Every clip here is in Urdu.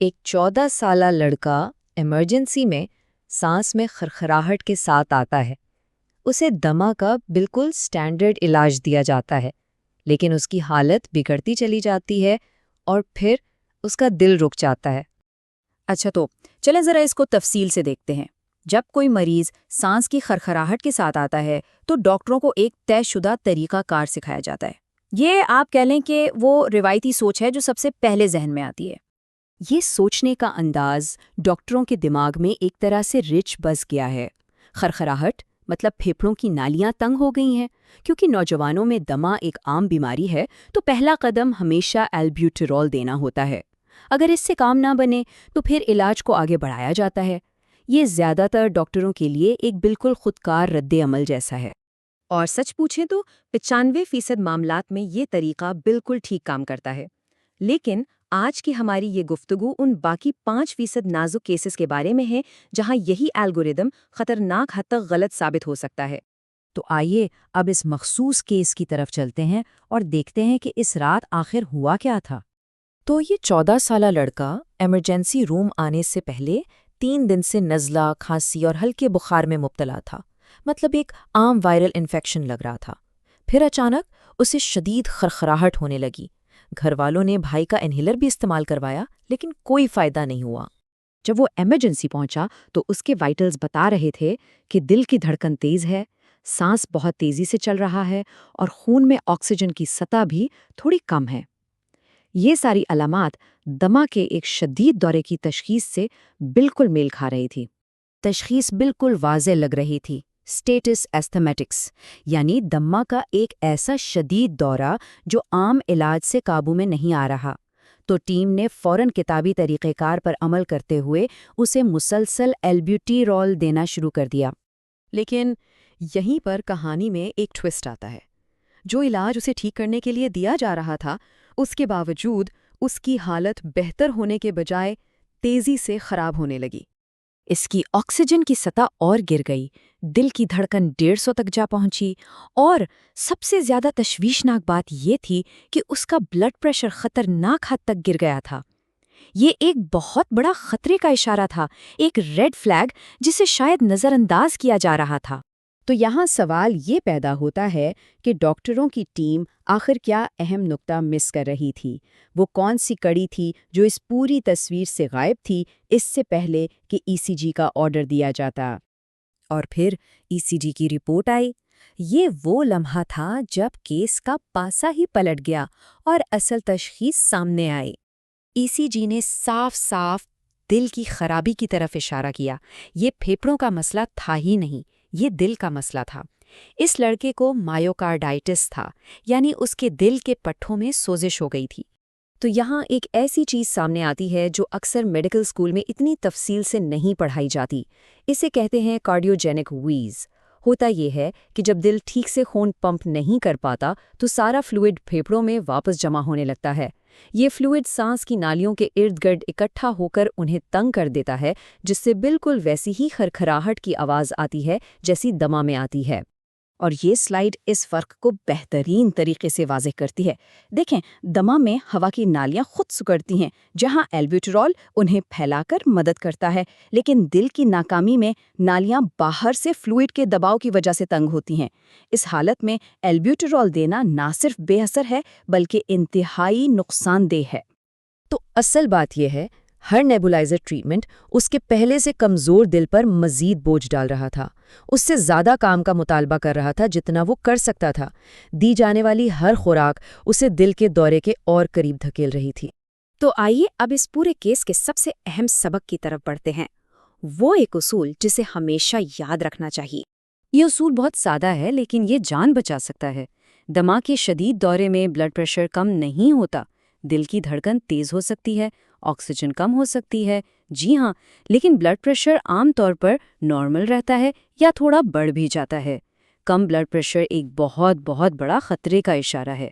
ایک 14 سالہ لڑکا ایمرجنسی میں سانس میں خرخراہٹ کے ساتھ آتا ہے۔ اسے دمہ کا بالکل سٹینڈرڈ علاج دیا جاتا ہے، لیکن اس کی حالت بگڑتی چلی جاتی ہے اور پھر اس کا دل رک جاتا ہے۔ اچھا، تو چلیں ذرا اس کو تفصیل سے دیکھتے ہیں۔ جب کوئی مریض سانس کی خرخراہٹ کے ساتھ آتا ہے تو ڈاکٹروں کو ایک طے شدہ طریقہ کار سکھایا جاتا ہے۔ یہ آپ کہہ لیں کہ وہ روایتی سوچ ہے جو سب سے پہلے ذہن میں آتی ہے۔ یہ سوچنے کا انداز ڈاکٹروں کے دماغ میں ایک طرح سے رچ بس گیا ہے۔ خرخراہٹ مطلب پھیپھڑوں کی نالیاں تنگ ہو گئی ہیں۔ کیونکہ نوجوانوں میں دمہ ایک عام بیماری ہے تو پہلا قدم ہمیشہ البیوٹرول دینا ہوتا ہے۔ اگر اس سے کام نہ بنے تو پھر علاج کو آگے بڑھایا جاتا ہے۔ یہ زیادہ تر ڈاکٹروں کے لیے ایک بالکل خودکار رد عمل جیسا ہے۔ اور سچ پوچھیں تو 95% معاملات میں یہ طریقہ بالکل ٹھیک کام کرتا ہے۔ لیکن آج کی ہماری یہ گفتگو ان باقی 5% نازک کیسز کے بارے میں ہے جہاں یہی الگوریدم خطرناک حد تک غلط ثابت ہو سکتا ہے۔ تو آئیے اب اس مخصوص کیس کی طرف چلتے ہیں اور دیکھتے ہیں کہ اس رات آخر ہوا کیا تھا۔ تو یہ 14 سالہ لڑکا ایمرجنسی روم آنے سے پہلے 3 دن سے نزلہ، کھانسی اور ہلکے بخار میں مبتلا تھا، مطلب ایک عام وائرل انفیکشن لگ رہا تھا۔ پھر اچانک اسے شدید خرخراہٹ ہونے لگی۔ گھر والوں نے بھائی کا انہیلر بھی استعمال کروایا لیکن کوئی فائدہ نہیں ہوا۔ جب وہ ایمرجنسی پہنچا تو اس کے وائٹلز بتا رہے تھے کہ دل کی دھڑکن تیز ہے، سانس بہت تیزی سے چل رہا ہے اور خون میں آکسیجن کی سطح بھی تھوڑی کم ہے۔ یہ ساری علامات دمہ کے ایک شدید دورے کی تشخیص سے بالکل میل کھا رہی تھی۔ تشخیص بالکل واضح لگ رہی تھی، اسٹیٹس ایستھمیٹکس، یعنی دمہ کا ایک ایسا شدید دورہ جو عام علاج سے قابو میں نہیں آ رہا۔ تو ٹیم نے فوراً کتابی طریقہ کار پر عمل کرتے ہوئے اسے مسلسل البیوٹیرول دینا شروع کر دیا۔ لیکن یہیں پر کہانی میں ایک ٹوسٹ آتا ہے۔ جو علاج اسے ٹھیک کرنے کے لیے دیا جا رہا تھا، اس کے باوجود اس کی حالت بہتر ہونے کے بجائے تیزی سے خراب ہونے لگی۔ اس کی آکسیجن کی سطح اور گر گئی، دل کی دھڑکن 150 تک جا پہنچی، اور سب سے زیادہ تشویشناک بات یہ تھی کہ اس کا بلڈ پریشر خطرناک حد تک گر گیا تھا۔ یہ ایک بہت بڑا خطرے کا اشارہ تھا، ایک ریڈ فلیگ جسے شاید نظر انداز کیا جا رہا تھا۔ تو یہاں سوال یہ پیدا ہوتا ہے کہ ڈاکٹروں کی ٹیم آخر کیا اہم نقطہ مس کر رہی تھی؟ وہ کون سی کڑی تھی جو اس پوری تصویر سے غائب تھی اس سے پہلے کہ ای سی جی کا آرڈر دیا جاتا؟ اور پھر ای سی جی کی رپورٹ آئی۔ یہ وہ لمحہ تھا جب کیس کا پاسا ہی پلٹ گیا اور اصل تشخیص سامنے آئی۔ ای سی جی نے صاف صاف دل کی خرابی کی طرف اشارہ کیا۔ یہ پھیپھڑوں کا مسئلہ تھا ہی نہیں، یہ دل کا مسئلہ تھا۔ اس لڑکے کو مایوکارڈائٹس تھا، یعنی اس کے دل کے پٹھوں میں سوزش ہو گئی تھی۔ تو یہاں ایک ایسی چیز سامنے آتی ہے جو اکثر میڈیکل اسکول میں اتنی تفصیل سے نہیں پڑھائی جاتی۔ اسے کہتے ہیں کارڈیوجینک ویز۔ ہوتا یہ ہے کہ جب دل ٹھیک سے خون پمپ نہیں کر پاتا تو سارا فلوئڈ پھیپھڑوں میں واپس جمع ہونے لگتا ہے۔ یہ فلوئڈ سانس کی نالیوں کے ارد گرد اکٹھا ہو کر انہیں تنگ کر دیتا ہے، جس سے بالکل ویسی ہی خرخراہٹ کی آواز آتی ہے جیسی دمہ میں آتی ہے۔ اور یہ سلائیڈ اس فرق کو بہترین طریقے سے واضح کرتی ہے۔ دیکھیں، دمہ میں ہوا کی نالیاں خود سکڑتی ہیں، جہاں البیوٹرول انہیں پھیلا کر مدد کرتا ہے، لیکن دل کی ناکامی میں نالیاں باہر سے فلوئڈ کے دباؤ کی وجہ سے تنگ ہوتی ہیں۔ اس حالت میں البیوٹرول دینا نہ صرف بے اثر ہے بلکہ انتہائی نقصان دہ ہے۔ تو اصل بات یہ ہے، ہر نیبولائزر ٹریٹمنٹ اس کے پہلے سے کمزور دل پر مزید بوجھ ڈال رہا تھا، اس سے زیادہ کام کا مطالبہ کر رہا تھا جتنا وہ کر سکتا تھا۔ دی جانے والی ہر خوراک اسے دل کے دورے کے اور قریب دھکیل رہی تھی۔ تو آئیے اب اس پورے کیس کے سب سے اہم سبق کی طرف بڑھتے ہیں، وہ ایک اصول جسے ہمیشہ یاد رکھنا چاہیے۔ یہ اصول بہت سادہ ہے لیکن یہ جان بچا سکتا ہے۔ دمہ کے شدید دورے میں بلڈ پریشر کم نہیں ہوتا، دل کی دھڑکن تیز ہو سکتی ہے، آکسیجن کم ہو سکتی ہے، جی ہاں، لیکن بلڈ پریشر عام طور پر نارمل رہتا ہے یا تھوڑا بڑھ بھی جاتا ہے۔ کم بلڈ پریشر ایک بہت بہت بڑا خطرے کا اشارہ ہے۔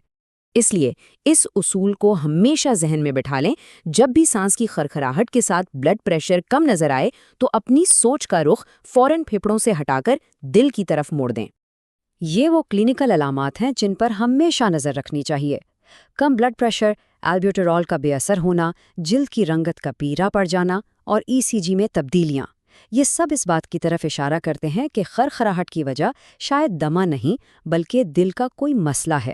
اس لیے اس اصول کو ہمیشہ ذہن میں بٹھا لیں، جب بھی سانس کی خرخراہٹ کے ساتھ بلڈ پریشر کم نظر آئے تو اپنی سوچ کا رخ فوراً پھیپھڑوں سے ہٹا کر دل کی طرف موڑ دیں۔ یہ وہ کلینکل علامات ہیں جن پر ہمیشہ نظر رکھنی چاہیے۔ کم بلڈ پریشر البیوٹرول کا بے اثر ہونا، جلد کی رنگت کا پیرا پڑ جانا اور ECG میں تبدیلیاں، یہ سب اس بات کی طرف اشارہ کرتے ہیں کہ خرخراہٹ کی وجہ شاید دمہ نہیں بلکہ دل کا کوئی مسئلہ ہے۔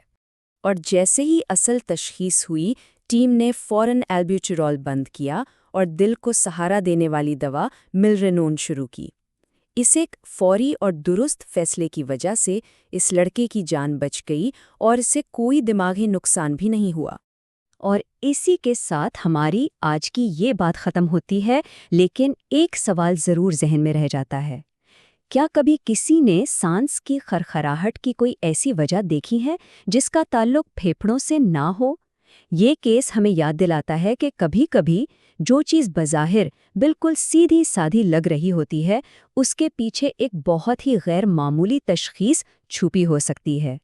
اور جیسے ہی اصل تشخیص ہوئی، ٹیم نے فوراً البیوٹرول بند کیا اور دل کو سہارا دینے والی دوا ملرینون شروع کی۔ اس ایک فوری اور درست فیصلے کی وجہ سے اس لڑکے کی جان بچ گئی اور اسے کوئی دماغی نقصان بھی نہیں ہوا۔ اور اسی کے ساتھ ہماری آج کی یہ بات ختم ہوتی ہے، لیکن ایک سوال ضرور ذہن میں رہ جاتا ہے۔ کیا کبھی کسی نے سانس کی خرخراہٹ کی کوئی ایسی وجہ دیکھی ہے جس کا تعلق پھیپھڑوں سے نہ ہو؟ یہ کیس ہمیں یاد دلاتا ہے کہ کبھی کبھی جو چیز بظاہر بالکل سیدھی سادھی لگ رہی ہوتی ہے، اس کے پیچھے ایک بہت ہی غیر معمولی تشخیص چھپی ہو سکتی ہے۔